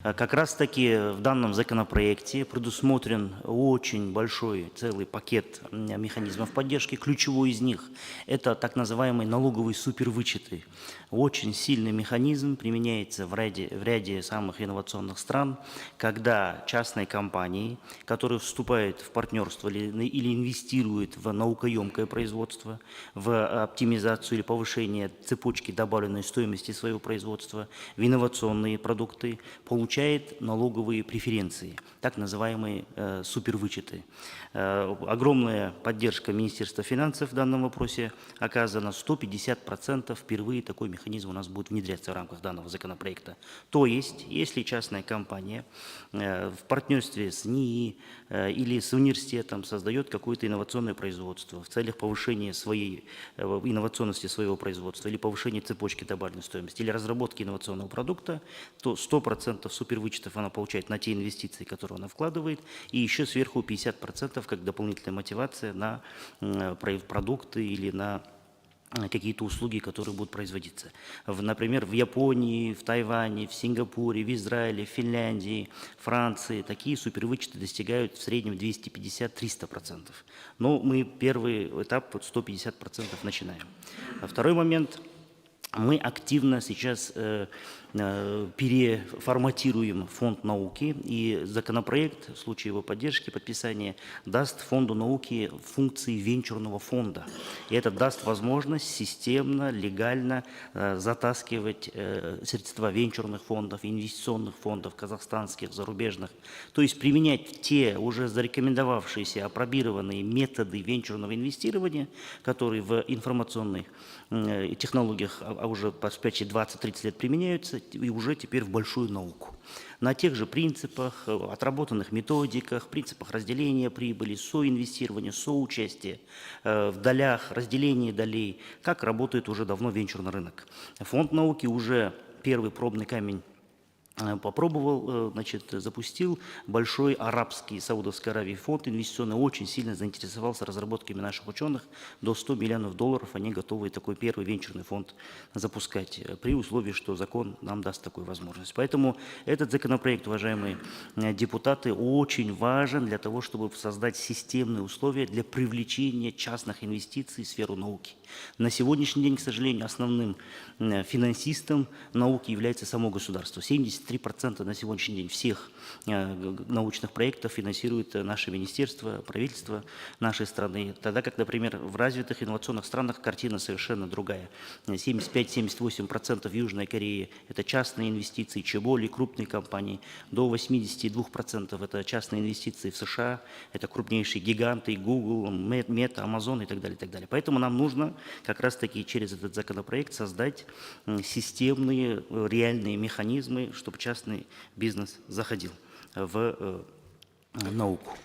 Как раз-таки в данном законопроекте предусмотрен очень большой целый пакет механизмов поддержки. Ключевой из них – это так называемые налоговые супервычеты. Очень сильный механизм применяется в ряде самых инновационных стран, когда частные компании, которые вступают в партнерство или инвестируют в наукоемкое производство, в оптимизацию или повышение цепочки добавленной стоимости своего производства, в инновационные продукты, получает налоговые преференции, так называемые супервычеты. Огромная поддержка Министерства финансов в данном вопросе оказана. 150% впервые такой механизм у нас будет внедряться в рамках данного законопроекта. То есть, если частная компания в партнерстве с НИИ или с университетом создает какое-то инновационное производство в целях повышения своей инновационности своего производства или повышения цепочки добавленной стоимости или разработки инновационного продукта, то 100% супервычетов она получает на те инвестиции, которые она вкладывает, и еще сверху 50% как дополнительная мотивация на продукты или на какие-то услуги, которые будут производиться. Например, в Японии, в Тайване, в Сингапуре, в Израиле, в Финляндии, Франции такие супервычеты достигают в среднем 250-300%. Но мы первый этап под 150% начинаем. Второй момент. Мы активно сейчас переформатируем фонд науки, и законопроект в случае его поддержки, подписания, даст фонду науки функции венчурного фонда. И это даст возможность системно, легально затаскивать средства венчурных фондов, инвестиционных фондов, казахстанских, зарубежных. То есть применять те уже зарекомендовавшиеся, апробированные методы венчурного инвестирования, которые в информационных технологиях уже по перспективе 20-30 лет применяются, и уже теперь в большую науку. На тех же принципах, отработанных методиках, принципах разделения прибыли, соинвестирования, соучастия в долях, разделения долей, как работает уже давно венчурный рынок. Фонд науки уже первый пробный камень попробовал, запустил большой арабский, Саудовской Аравии фонд инвестиционный, очень сильно заинтересовался разработками наших ученых. До $100 миллионов они готовы такой первый венчурный фонд запускать, при условии, что закон нам даст такую возможность. Поэтому этот законопроект, уважаемые депутаты, очень важен для того, чтобы создать системные условия для привлечения частных инвестиций в сферу науки. На сегодняшний день, к сожалению, основным финансистом науки является само государство. 73% на сегодняшний день всех научных проектов финансирует наше министерство, правительство нашей страны. Тогда как, например, в развитых инновационных странах картина совершенно другая. 75-78% в Южной Корее – это частные инвестиции, Чеболи, крупные компании. До 82% – это частные инвестиции в США, это крупнейшие гиганты, Google, Meta, Amazon и так далее, и так далее. Поэтому нам нужно как раз-таки через этот законопроект создать системные, реальные механизмы, чтобы частный бизнес заходил в науку.